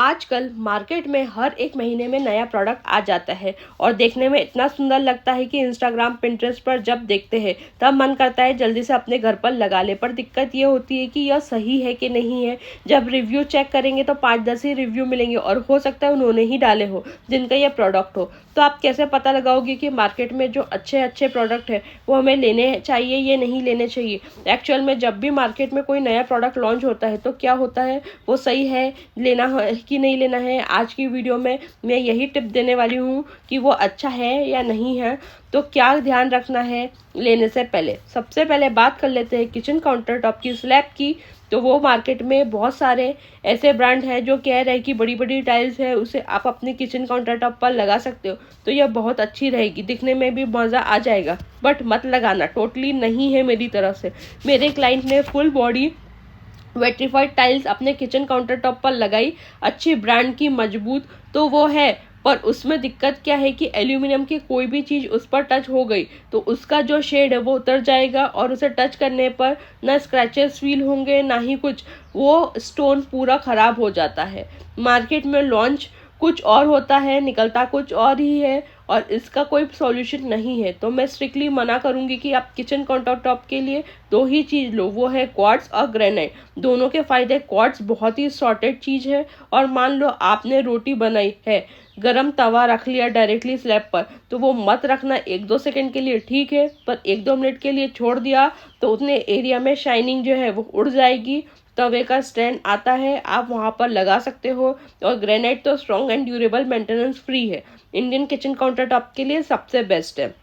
आजकल मार्केट में हर एक महीने में नया प्रोडक्ट आ जाता है और देखने में इतना सुंदर लगता है कि इंस्टाग्राम पिंटरेस्ट पर जब देखते हैं तब मन करता है जल्दी से अपने घर पर लगा ले। पर दिक्कत ये होती है कि यह सही है कि नहीं है। जब रिव्यू चेक करेंगे तो 5-10 ही रिव्यू मिलेंगे और हो सकता है उन्होंने ही डाले हो जिनका यह प्रोडक्ट हो। तो आप कैसे पता लगाओगे कि मार्केट में जो अच्छे अच्छे प्रोडक्ट है वो हमें लेने चाहिए या नहीं लेने चाहिए। एक्चुअल में जब भी मार्केट में कोई नया प्रोडक्ट लॉन्च होता है तो क्या होता है, वो सही है, लेना है कि नहीं लेना है। आज की वीडियो में मैं यही टिप देने वाली हूँ कि वो अच्छा है या नहीं है। तो क्या ध्यान रखना है लेने से पहले। सबसे पहले बात कर लेते हैं किचन काउंटर टॉप की, स्लैब की। तो वो मार्केट में बहुत सारे ऐसे ब्रांड हैं जो कह रहे हैं कि बड़ी बड़ी टाइल्स है उसे आप अपने किचन काउंटर टॉप पर लगा सकते हो, तो यह बहुत अच्छी रहेगी, दिखने में भी मज़ा आ जाएगा। बट मत लगाना, टोटली नहीं है मेरी तरफ से। मेरे क्लाइंट ने फुल बॉडी वेट्रीफाइड टाइल्स अपने किचन काउंटर टॉप पर लगाई, अच्छी ब्रांड की, मजबूत तो वो है, पर उसमें दिक्कत क्या है कि एल्यूमिनियम की कोई भी चीज़ उस पर टच हो गई तो उसका जो शेड है वो उतर जाएगा और उसे टच करने पर ना स्क्रैचेस फील होंगे ना ही कुछ, वो स्टोन पूरा ख़राब हो जाता है। मार्केट में लॉन्च कुछ और होता है, निकलता कुछ और ही है और इसका कोई सॉल्यूशन नहीं है। तो मैं स्ट्रिक्टली मना करूंगी कि आप किचन काउंटर टॉप के लिए दो ही चीज़ लो, वो है क्वार्ट्ज और ग्रेनाइट। दोनों के फ़ायदे, क्वार्ट्ज बहुत ही सॉर्टेड चीज़ है और मान लो आपने रोटी बनाई है, गरम तवा रख लिया डायरेक्टली स्लैब पर, तो वो मत रखना 1-2 सेकंड के लिए ठीक है, पर 1-2 मिनट के लिए छोड़ दिया तो उतने एरिया में शाइनिंग जो है वो उड़ जाएगी। तवे का स्टैंड आता है, आप वहाँ पर लगा सकते हो। और ग्रेनाइट तो strong and durable, maintenance free है, इंडियन किचन काउंटर टॉप के लिए सबसे बेस्ट है।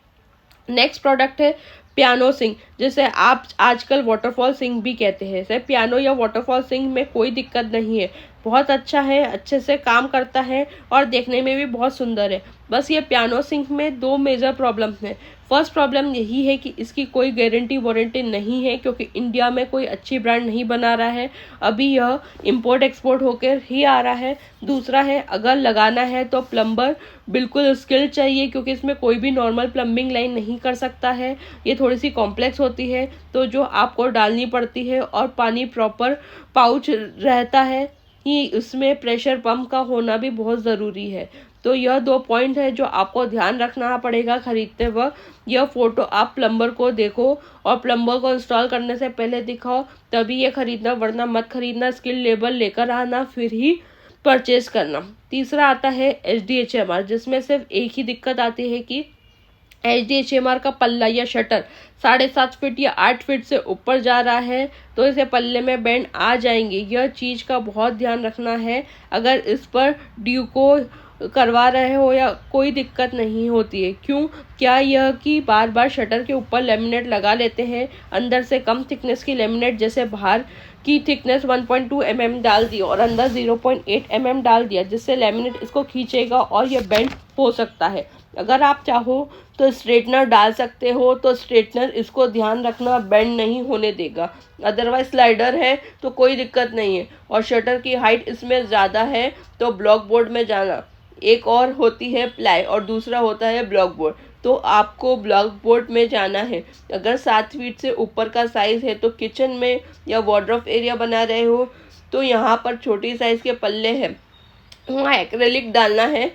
नेक्स्ट प्रोडक्ट है पियानो सिंक, जिसे आप आजकल वाटरफॉल सिंक भी कहते हैं। सर पियानो या वाटरफॉल सिंक में कोई दिक्कत नहीं है, बहुत अच्छा है, अच्छे से काम करता है और देखने में भी बहुत सुंदर है। बस ये पियानो सिंक में 2 मेजर प्रॉब्लम हैं। फर्स्ट प्रॉब्लम यही है कि इसकी कोई गारंटी वारंटी नहीं है क्योंकि इंडिया में कोई अच्छी ब्रांड नहीं बना रहा है, अभी यह इंपोर्ट एक्सपोर्ट होकर ही आ रहा है। दूसरा है, अगर लगाना है तो प्लम्बर बिल्कुल स्किल चाहिए क्योंकि इसमें कोई भी नॉर्मल प्लम्बिंग लाइन नहीं कर सकता है, ये थोड़ी सी कॉम्प्लेक्स होती है तो जो आपको डालनी पड़ती है और पानी प्रॉपर पाउच रहता है ही, उसमें प्रेशर पंप का होना भी बहुत ज़रूरी है। तो यह 2 पॉइंट है जो आपको ध्यान रखना पड़ेगा खरीदते वक्त। यह फोटो आप प्लम्बर को देखो और प्लम्बर को इंस्टॉल करने से पहले दिखाओ, तभी ये खरीदना, वरना मत खरीदना। स्किल लेवल लेकर आना फिर ही परचेज करना। तीसरा आता है HDHMR, जिसमें सिर्फ एक ही दिक्कत आती है कि HDHMR का पल्ला या शटर 7.5 फीट या 8 फीट से ऊपर जा रहा है तो इसे पल्ले में बैंड आ जाएंगे। यह चीज़ का बहुत ध्यान रखना है। अगर इस पर ड्यू को करवा रहे हो या कोई दिक्कत नहीं होती है। क्यों? क्या यह कि बार बार शटर के ऊपर लेमिनेट लगा लेते हैं, अंदर से कम थिकनेस की लेमिनेट, जैसे बाहर की थिकनेस 1.2 mm डाल दी और अंदर 0.8 mm डाल दिया, जिससे लेमिनेट इसको खींचेगा और यह बेंड हो सकता है। अगर आप चाहो तो स्ट्रेटनर डाल सकते हो, तो स्ट्रेटनर इसको ध्यान रखना बेंड नहीं होने देगा। अदरवाइज स्लाइडर है तो कोई दिक्कत नहीं है और शटर की हाइट इसमें ज़्यादा है तो ब्लॉक बोर्ड में जाना। एक और होती है प्लाई और दूसरा होता है ब्लॉक बोर्ड, तो आपको ब्लॉक बोर्ड में जाना है। अगर 7 फीट से ऊपर का साइज़ है तो किचन में या वार्डरोब एरिया बना रहे हो तो यहाँ पर छोटी साइज़ के पल्ले हैं, वहाँ एक्रेलिक डालना है,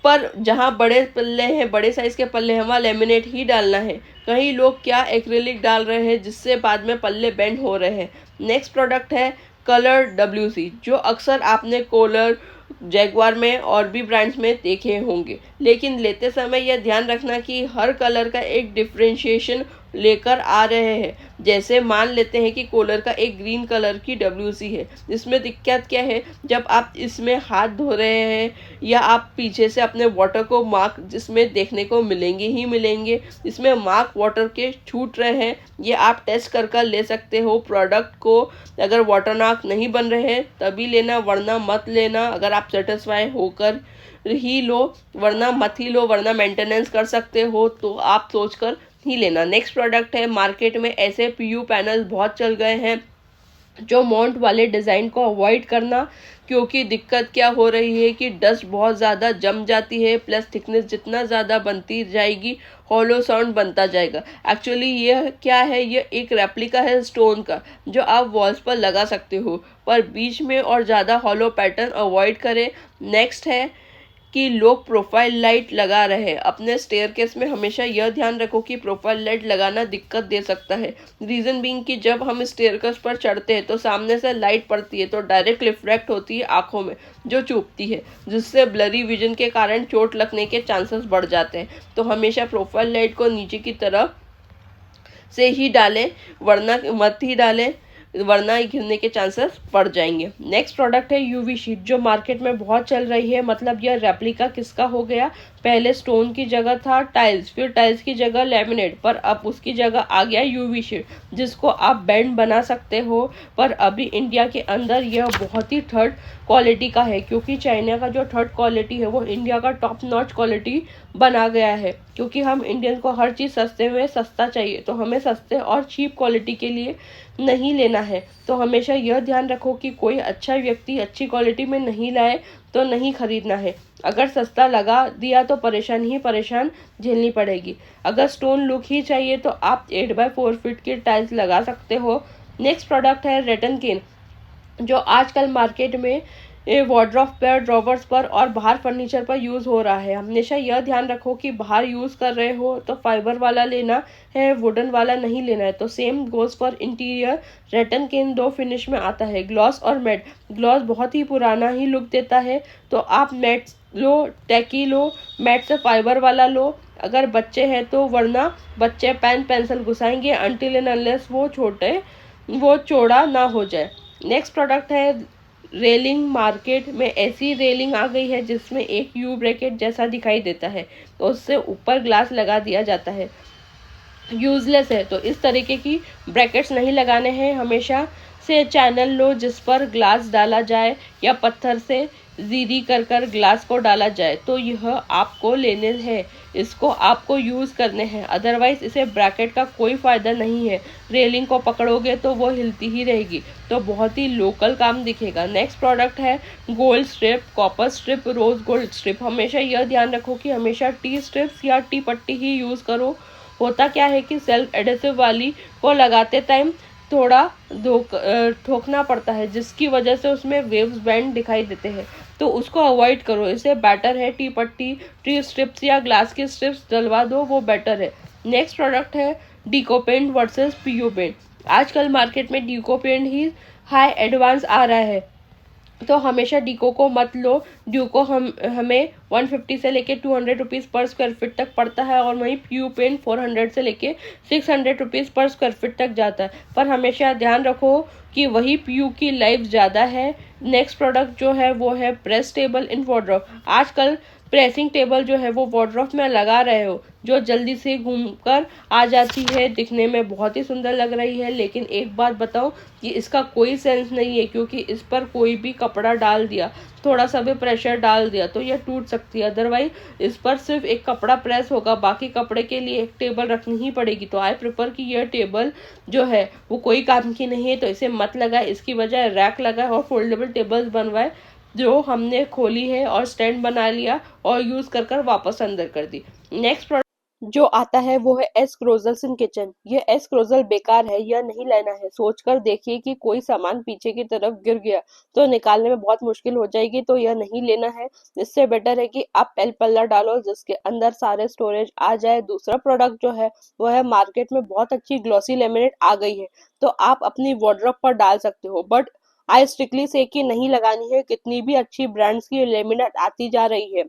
पर जहाँ बड़े पल्ले हैं, बड़े साइज़ के पल्ले हैं, वहाँ लेमिनेट ही डालना है। कई लोग क्या एक्रेलिक डाल रहे हैं जिससे बाद में पल्ले बेंड हो रहे हैं। नेक्स्ट प्रोडक्ट है कलर WC, जो अक्सर आपने कोलर, जैगवार में और भी ब्रांड्स में देखे होंगे, लेकिन लेते समय यह ध्यान रखना कि हर कलर का एक डिफ्रेंशिएशन लेकर आ रहे हैं। जैसे मान लेते हैं कि कूलर का एक ग्रीन कलर की WC है, इसमें दिक्कत क्या है, जब आप इसमें हाथ धो रहे हैं या आप पीछे से अपने वाटर को मार्क जिसमें देखने को मिलेंगे ही मिलेंगे, इसमें मार्क वाटर के छूट रहे हैं, ये आप टेस्ट कर ले सकते हो प्रोडक्ट को। अगर वाटर मार्क नहीं बन रहे हैं तभी लेना, वरना मत लेना। अगर आप सेटिस्फाई होकर ही लो, वरना मत ही लो, वरना मेंटेनेंस कर सकते हो तो आप सोचकर ही लेना। नेक्स्ट प्रोडक्ट है, मार्केट में ऐसे PU पैनल बहुत चल गए हैं जो माउंट वाले डिज़ाइन को अवॉइड करना, क्योंकि दिक्कत क्या हो रही है कि डस्ट बहुत ज़्यादा जम जाती है, प्लस थिकनेस जितना ज़्यादा बनती जाएगी हॉलो साउंड बनता जाएगा। एक्चुअली ये क्या है, ये एक रेप्लिका है स्टोन का जो आप वॉल्स पर लगा सकते हो, पर बीच में और ज़्यादा हॉलो पैटर्न अवॉइड करें। नेक्स्ट है कि लोग प्रोफाइल लाइट लगा रहे हैं अपने स्टेयरकेस में। हमेशा यह ध्यान रखो कि प्रोफाइल लाइट लगाना दिक्कत दे सकता है। रीज़न बीइंग कि जब हम स्टेयरकेस पर चढ़ते हैं तो सामने से लाइट पड़ती है तो डायरेक्ट रिफ्लेक्ट होती है आंखों में, जो चुभती है, जिससे ब्लरी विजन के कारण चोट लगने के चांसेस बढ़ जाते हैं। तो हमेशा प्रोफाइल लाइट को नीचे की तरफ से ही डालें, वरना मत ही डालें, वरना गिरने के चांसेस बढ़ जाएंगे। नेक्स्ट प्रोडक्ट है यूवी शीट, जो मार्केट में बहुत चल रही है। मतलब यह रेप्लिका किसका हो गया, पहले स्टोन की जगह था टाइल्स, फिर टाइल्स की जगह लेमिनेट, पर अब उसकी जगह आ गया यूवी शीट, जिसको आप बैंड बना सकते हो। पर अभी इंडिया के अंदर यह बहुत ही थर्ड क्वालिटी का है, क्योंकि चाइना का जो थर्ड क्वालिटी है वो इंडिया का टॉप नॉच क्वालिटी बना गया है। क्योंकि हम इंडियन को हर चीज़ सस्ते में सस्ता चाहिए, तो हमें सस्ते और चीप क्वालिटी के लिए नहीं लेना है। तो हमेशा यह ध्यान रखो कि कोई अच्छा व्यक्ति अच्छी क्वालिटी में नहीं लाए तो नहीं खरीदना है। अगर सस्ता लगा दिया तो परेशान ही परेशान झेलनी पड़ेगी। अगर स्टोन लुक ही चाहिए तो आप 8x4 फीट की टाइल्स लगा सकते हो। नेक्स्ट प्रोडक्ट है रेटन केन, जो आजकल मार्केट में वार्डरोब पर, ड्रॉवर्स पर और बाहर फर्नीचर पर यूज़ हो रहा है। हमेशा यह ध्यान रखो कि बाहर यूज़ कर रहे हो तो फाइबर वाला लेना है, वुडन वाला नहीं लेना है। तो सेम गोज फॉर इंटीरियर। रेटन केन दो फिनिश में आता है, ग्लॉस और मैट। ग्लॉस बहुत ही पुराना ही लुक देता है, तो आप मैट लो, टैकी लो, मैट से फाइबर वाला लो अगर बच्चे हैं तो, वरना बच्चे पेन पेंसिल घुसाएंगे अनटिल एंड अनलेस वो चौड़ा ना हो जाए। नेक्स्ट प्रोडक्ट है रेलिंग। मार्केट में ऐसी रेलिंग आ गई है जिसमें एक यू ब्रैकेट जैसा दिखाई देता है, तो उससे ऊपर ग्लास लगा दिया जाता है। यूजलेस है, तो इस तरीके की ब्रैकेट्स नहीं लगाने हैं। हमेशा से चैनल लो जिस पर ग्लास डाला जाए, या पत्थर से जीरी कर ग्लास को डाला जाए, तो यह आपको लेने हैं, इसको आपको यूज़ करने हैं। अदरवाइज इसे ब्रैकेट का कोई फ़ायदा नहीं है। रेलिंग को पकड़ोगे तो वो हिलती ही रहेगी, तो बहुत ही लोकल काम दिखेगा। नेक्स्ट प्रोडक्ट है gold strip, copper strip, rose gold strip. हमेशा यह ध्यान रखो कि हमेशा टी स्ट्रिप्स या टी पट्टी ही यूज़ करो। होता क्या है कि सेल्फ एडेसिव वाली को लगाते टाइम थोड़ा ठोकना पड़ता है, जिसकी वजह से उसमें वेव्स बैंड दिखाई देते हैं, तो उसको अवॉइड करो। इसे बेटर है टी पट्टी, टी स्ट्रिप्स या ग्लास की स्ट्रिप्स डलवा दो, वो बेटर है। नेक्स्ट प्रोडक्ट है डीको पेंट वर्सेस पीयू पेंट। आजकल मार्केट में डीको पेंट ही हाई एडवांस आ रहा है, तो हमेशा डीको को मत लो। ड्यूको हमें 150 से लेके 200 रुपीज़ पर स्क्वायर फीट तक पड़ता है, और वहीं पीयू पेंट 400 से लेके 600 रुपीज़ पर स्क्वायर फीट तक जाता है। पर हमेशा ध्यान रखो कि वही पीयू की लाइफ ज़्यादा है। नेक्स्ट प्रोडक्ट जो है वो है प्रेस टेबल इन वार्डरोब। आजकल प्रेसिंग टेबल जो है वो वार्डरोब में लगा रहे हो, जो जल्दी से घूमकर आ जाती है, दिखने में बहुत ही सुंदर लग रही है। लेकिन एक बात बताऊं कि इसका कोई सेंस नहीं है, क्योंकि इस पर कोई भी कपड़ा डाल दिया, थोड़ा सा भी प्रेशर डाल दिया तो यह टूट सकती है। अदरवाइज इस पर सिर्फ एक कपड़ा प्रेस होगा, बाकी कपड़े के लिए एक टेबल रखनी ही पड़ेगी। तो आई प्रेफर कि यह टेबल जो है वो कोई काम की नहीं है, तो इसे मत लगाए, इसकी वजह रैक लगाए और फोल्डेबल टेबल्स बनवाए, जो हमने खोली है और स्टैंड बना लिया और यूज कर वापस अंदर कर दी। नेक्स्ट जो आता है वो है एस क्रोजल्स इन किचन। ये एस क्रोजल बेकार है, यह नहीं लेना है। सोचकर देखिए कि कोई सामान पीछे की तरफ गिर गया तो निकालने में बहुत मुश्किल हो जाएगी, तो यह नहीं लेना है। इससे बेटर है कि आप एल पल्ला डालो जिसके अंदर सारे स्टोरेज आ जाए। दूसरा प्रोडक्ट जो है वो है, मार्केट में बहुत अच्छी ग्लॉसी लेमिनेट आ गई है, तो आप अपनी वार्डरोब पर डाल सकते हो, बट आई स्ट्रिक्टली से कि नहीं लगानी है। कितनी भी अच्छी ब्रांड्स की लेमिनेट आती जा रही है।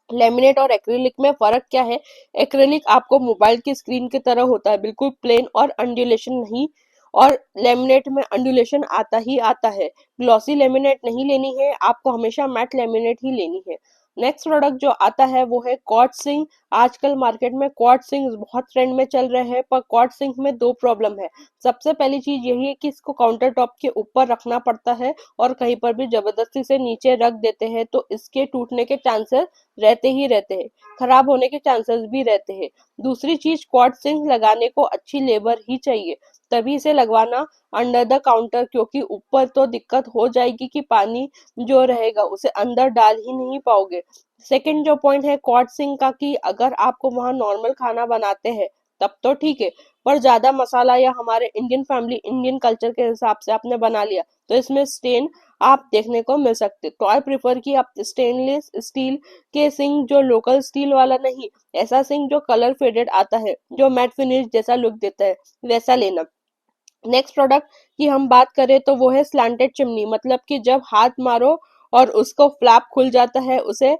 लेमिनेट और एक्रिलिक में फर्क क्या है, एक्रिलिक आपको मोबाइल की स्क्रीन की तरह होता है, बिल्कुल प्लेन और अंडुलेशन नहीं, और लेमिनेट में अंडुलेशन आता ही आता है। ग्लॉसी लेमिनेट नहीं लेनी है, आपको हमेशा मैट लेमिनेट ही लेनी है। नेक्स्ट प्रोडक्ट जो आता है वो है क्वार्ट्ज सिंक। आजकल मार्केट में क्वार्ट्ज सिंक बहुत ट्रेंड में चल रहे हैं, पर क्वार्ट्ज सिंक में दो प्रॉब्लम है। सबसे पहली चीज यही है कि इसको काउंटर टॉप के ऊपर रखना पड़ता है, और कहीं पर भी जबरदस्ती से नीचे रख देते हैं तो इसके टूटने के चांसेस रहते ही रहते हैं, खराब होने के चांसेस भी रहते हैं। दूसरी चीज, क्वार्ट्ज सिंक लगाने को अच्छी लेबर ही चाहिए, तभी इसे लगवाना अंडर द काउंटर, क्योंकि ऊपर तो दिक्कत हो जाएगी कि पानी जो रहेगा उसे अंदर डाल ही नहीं पाओगे। सेकंड जो पॉइंट है कॉट सिंक का, कि अगर आपको वहां नॉर्मल खाना बनाते हैं तब तो ठीक है, पर ज्यादा मसाला या हमारे इंडियन फैमिली इंडियन कल्चर के हिसाब से आपने बना लिया तो इसमें स्टेन आप देखने को मिल सकते। तो आई प्रिफर कि आप स्टेनलेस स्टील के सिंक, जो लोकल स्टील वाला नहीं, ऐसा सिंक जो कलर फेडेड आता है, जो मैट फिनिश जैसा लुक देता है, वैसा लेना। नेक्स्ट प्रोडक्ट की हम बात करें तो वो है स्लांटेड चिमनी, मतलब कि जब हाथ मारो और उसको फ्लैप खुल जाता है, उसे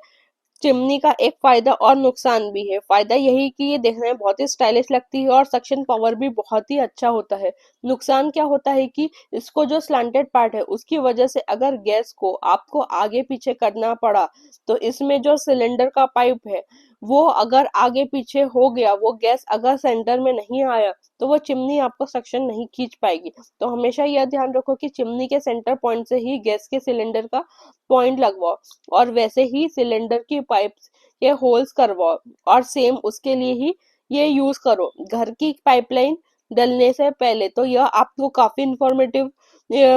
चिमनी का एक फायदा और नुकसान भी है। फायदा यही कि ये देखने में बहुत ही स्टाइलिश लगती है और सक्शन पावर भी बहुत ही अच्छा होता है। नुकसान क्या होता है कि इसको जो स्लांटेड पार्ट है उसकी वजह से अगर गैस को आपको आगे पीछे करना पड़ा तो इसमें जो सिलेंडर का पाइप है वो अगर आगे पीछे हो गया, वो गैस अगर सेंटर में नहीं आया तो वो चिमनी आपको सक्शन नहीं खींच पाएगी। तो हमेशा यह ध्यान रखो कि चिमनी के सेंटर पॉइंट से ही गैस के सिलेंडर का पॉइंट लगवाओ और वैसे ही सिलेंडर की पाइप्स के होल्स करवाओ और सेम उसके लिए ही ये यूज करो घर की पाइपलाइन डलने से पहले। तो यह आपको काफी इंफॉर्मेटिव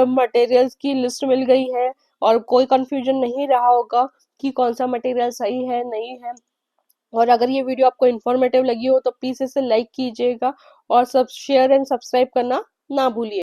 मटेरियल्स की लिस्ट मिल गई है और कोई कंफ्यूजन नहीं रहा होगा कि कौन सा मटेरियल सही है नहीं है। और अगर ये वीडियो आपको इन्फॉर्मेटिव लगी हो तो प्लीज इसे लाइक कीजिएगा और सब शेयर एंड सब्सक्राइब करना ना भूलिए।